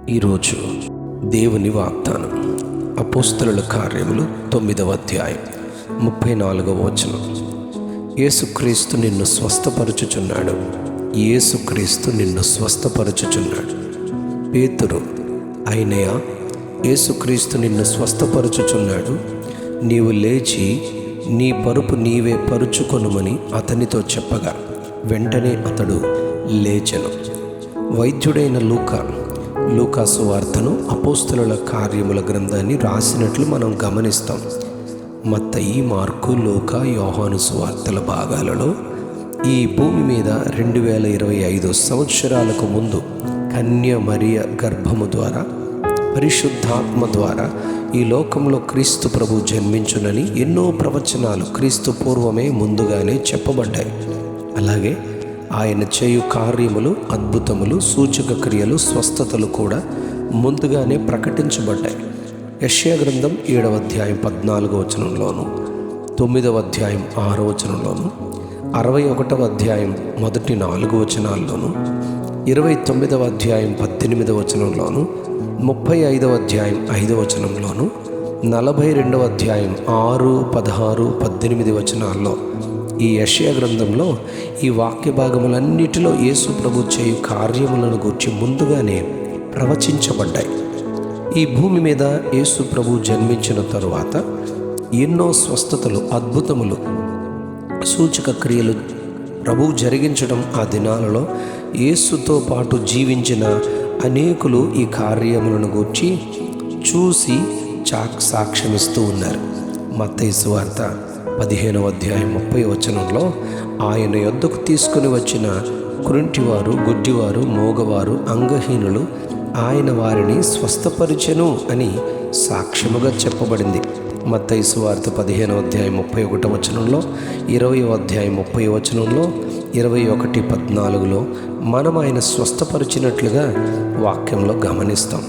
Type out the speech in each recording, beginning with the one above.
ఈరోజు దేవుని వాగ్దానం అపోస్తలుల కార్యములు 9వ అధ్యాయం 34వ వచనం. యేసుక్రీస్తు నిన్ను స్వస్థపరచుచున్నాడు. యేసుక్రీస్తు నిన్ను స్వస్థపరచుచున్నాడు. పేతురు, అయినయా, యేసుక్రీస్తు నిన్ను స్వస్థపరచుచున్నాడు, నీవు లేచి నీ పరుపు నీవే పరుచుకొనుమని అతనితో చెప్పగా వెంటనే అతడు లేచెను. వైద్యుడైన లూకా సువార్తను, అపోస్తలుల కార్యముల గ్రంథాన్ని రాసినట్లు మనం గమనిస్తాం. మత్తయి, మార్కు, లూకా, యోహాను సువార్తల భాగాలలో ఈ భూమి మీద 2025 సంవత్సరాలకు ముందు కన్య మరియ గర్భము ద్వారా పరిశుద్ధాత్మ ద్వారా ఈ లోకంలో క్రీస్తు ప్రభు జన్మించునని ఎన్నో ప్రవచనాలు క్రీస్తు పూర్వమే ముందుగానే చెప్పబడ్డాయి. అలాగే ఆయన చేయు కార్యములు, అద్భుతములు, సూచక క్రియలు, స్వస్థతలు కూడా ముందుగానే ప్రకటించబడ్డాయి. యెషయా గ్రంథం 7వ అధ్యాయం 14వ వచనంలోను, 9వ అధ్యాయం 6వ వచనంలోను, 61వ అధ్యాయం మొదటి 4 వచనాల్లోను, 29వ అధ్యాయం 18వ వచనంలోను, 35వ అధ్యాయం 5వ వచనంలోను, 42వ అధ్యాయం 6, 16, 18 వచనాల్లో ఈ యెషయా గ్రంథంలో ఈ వాక్య భాగములన్నిటిలో యేసు ప్రభు చేయు కార్యములను గూర్చి ముందుగానే ప్రవచించబడ్డాయి. ఈ భూమి మీద యేసు ప్రభు జన్మించిన తరువాత ఎన్నో స్వస్థతలు, అద్భుతములు, సూచక క్రియలు ప్రభు జరిగించడం ఆ దినాలలో యేసుతో పాటు జీవించిన అనేకులు ఈ కార్యములను గూర్చి చూసి సాక్ష్యమిస్తూ ఉన్నారు. మత్తయి సువార్త 15వ అధ్యాయం 30వ వచనంలో ఆయన యొద్దకు తీసుకుని వచ్చిన కుంటివారు, గుడ్డివారు, మోగవారు, అంగహీనులు ఆయన వారిని స్వస్థపరిచెను అని సాక్ష్యముగా చెప్పబడింది. మత్తయి సువార్త 15వ అధ్యాయం 31వ వచనంలో, 20వ అధ్యాయం 30వ వచనంలో, 21:14లో మనం ఆయన స్వస్థపరిచినట్లుగా వాక్యంలో గమనిస్తాం.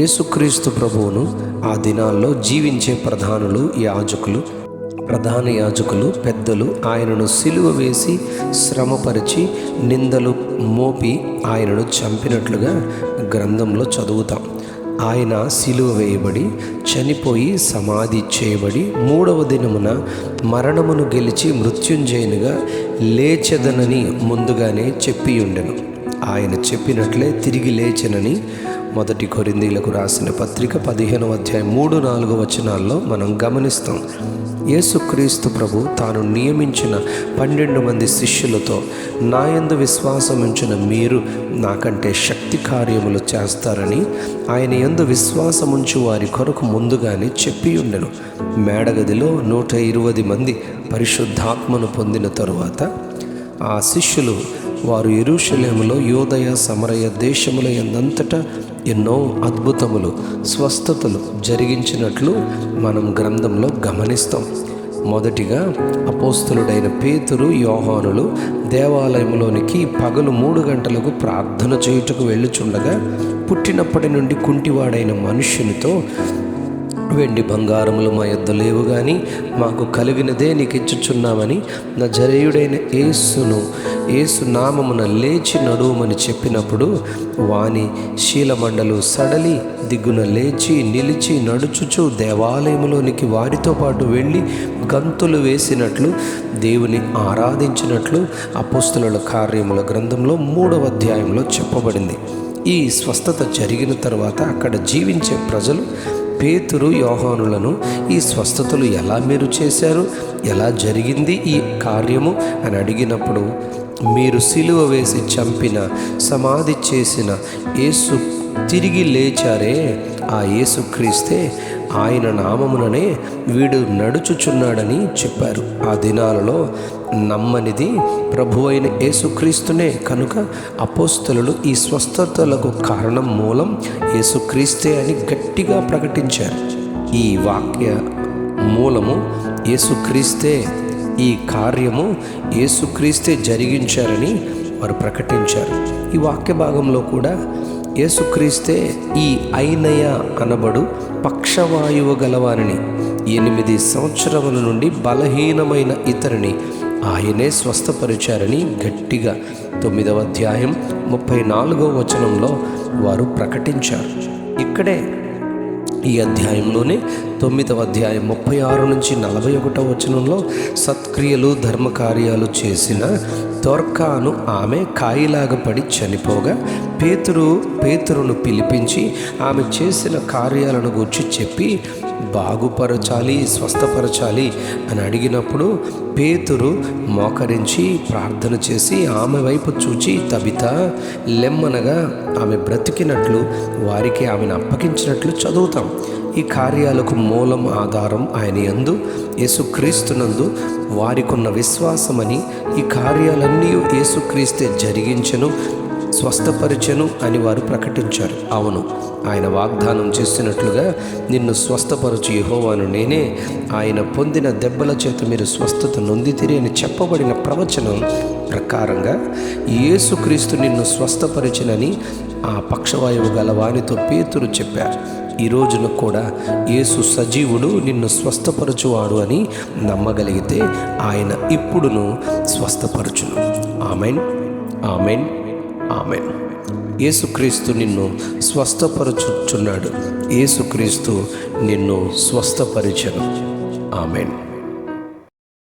యేసుక్రీస్తు ప్రభువును ఆ దినాల్లో జీవించే ప్రధాన యాజకులు, పెద్దలు ఆయనను సిలువ వేసి శ్రమపరిచి నిందలు మోపి ఆయనను చంపినట్లుగా గ్రంథంలో చదువుతాం. ఆయన సిలువ వేయబడి చనిపోయి సమాధి చేయబడి 3వ దినమున మరణమును గెలిచి మృత్యుంజయునిగా లేచెదనని ముందుగానే చెప్పి ఉండెను. ఆయన చెప్పినట్లే తిరిగి లేచెనని 1 కొరింథీయులకు రాసిన పత్రిక 15వ అధ్యాయం 3, 4 వచనాల్లో మనం గమనిస్తాం. యేసుక్రీస్తు ప్రభు తాను నియమించిన 12 మంది శిష్యులతో, నా యందు విశ్వాసముంచిన మీరు నాకంటే శక్తి కార్యములు చేస్తారని ఆయన యందు విశ్వాసముంచు వారి కొరకు ముందుగానే చెప్పి ఉండెను. మేడగదిలో 120 మంది పరిశుద్ధాత్మను పొందిన తరువాత ఆ శిష్యులు వారు యెరూషలేములో, యూదయ, సమరయ దేశముల యందంతటా ఎన్నో అద్భుతములు, స్వస్థతలు జరిగించినట్లు మనం గ్రంథంలో గమనిస్తాం. మొదటిగా అపోస్తలుడైన పేతురు, యోహానులు దేవాలయంలోనికి పగలు 3 గంటలకు ప్రార్థన చేయుటకు వెళ్ళుచుండగా పుట్టినప్పటి నుండి కుంటివాడైన మనుష్యునితో, వెండి బంగారములు మా యొద్ద లేవు గాని మాకు కలిగినదే నీకు ఇచ్చుచున్నామని నజరేయుడైన యేసు నామమున లేచి నడువమని చెప్పినప్పుడు వాని శీలమండలు సడలి దిగ్గున లేచి నిలిచి నడుచుచు దేవాలయములోనికి వారితో పాటు వెళ్ళి గంతులు వేసినట్లు, దేవుని ఆరాధించినట్లు అపోస్తలుల కార్యముల గ్రంథంలో 3వ అధ్యాయంలో చెప్పబడింది. ఈ స్వస్థత జరిగిన తర్వాత అక్కడ జీవించే ప్రజలు పేతురు, యోహానులను ఈ స్వస్థతలు ఎలా మీరు చేశారు, ఎలా జరిగింది ఈ కార్యము అని అడిగినప్పుడు, మీరు సిలువ వేసి చంపిన, సమాధి చేసిన యేసు తిరిగి లేచారే, ఆ యేసుక్రీస్తే, ఆయన నామముననే వీడు నడుచుచున్నాడని చెప్పారు. ఆ దినాలలో నమ్మనిది ప్రభువైన యేసుక్రీస్తునే కనుక అపోస్తలులు ఈ స్వస్థతలకు కారణం, మూలం యేసుక్రీస్తే అని గట్టిగా ప్రకటించారు. ఈ వాక్య మూలము యేసుక్రీస్తే, ఈ కార్యము యేసుక్రీస్తే జరిగించారని వారు ప్రకటించారు. ఈ వాక్య భాగంలో కూడా యేసుక్రీస్తే ఈ అయినయ అనబడు పక్షవాయువు గలవారిని 8 సంవత్సరముల నుండి బలహీనమైన ఇతరిని ఆయనే స్వస్థపరిచారని గట్టిగా 9వ అధ్యాయం 34వ వచనంలో వారు ప్రకటించారు. ఇక్కడే ఈ అధ్యాయంలోనే 9వ అధ్యాయం 36 నుంచి 41వ వచనంలో సత్క్రియలు ధర్మకార్యాలు చేసిన దొర్కాను ఆమె కాయిలాగా పడి చనిపోగా పేతురును పిలిపించి ఆమె చేసిన కార్యాలను గూర్చి చెప్పి బాగుపరచాలి, స్వస్థపరచాలి అని అడిగినప్పుడు పేతురు మోకరించి ప్రార్థన చేసి ఆమె వైపు చూచి తబితా లెమ్మనగా ఆమె బ్రతికినట్లు వారికి ఆమెను అప్పగించినట్లు చదువుతాం. ఈ కార్యాలకు మూలం ఆధారం ఆయన యందు యేసుక్రీస్తునందు వారికున్న విశ్వాసమని, ఈ కార్యాలన్నీ యేసుక్రీస్తే జరిగించెను, స్వస్థపరిచెను అని వారు ప్రకటించారు. అవును, ఆయన వాగ్దానం చేసినట్లుగా నిన్ను స్వస్థపరచు యెహోవాను నేనే, ఆయన పొందిన దెబ్బల చేత మీరు స్వస్థత నొందితిరి అని చెప్పబడిన ప్రవచనం ప్రకారంగా యేసుక్రీస్తు నిన్ను స్వస్థపరిచినని ఆ పక్షవాయువు గల వానితో పేతురు చెప్పారు. ఈ రోజున కూడా యేసు సజీవుడు, నిన్ను స్వస్థపరచువాడు అని నమ్మగలిగితే ఆయన ఇప్పుడును స్వస్థపరచును. Amen, amen, amen. యేసుక్రీస్తు నిన్ను స్వస్థపరచుచున్నాడు. యేసుక్రీస్తు నిన్ను స్వస్థపరిచెను. ఆమెన్.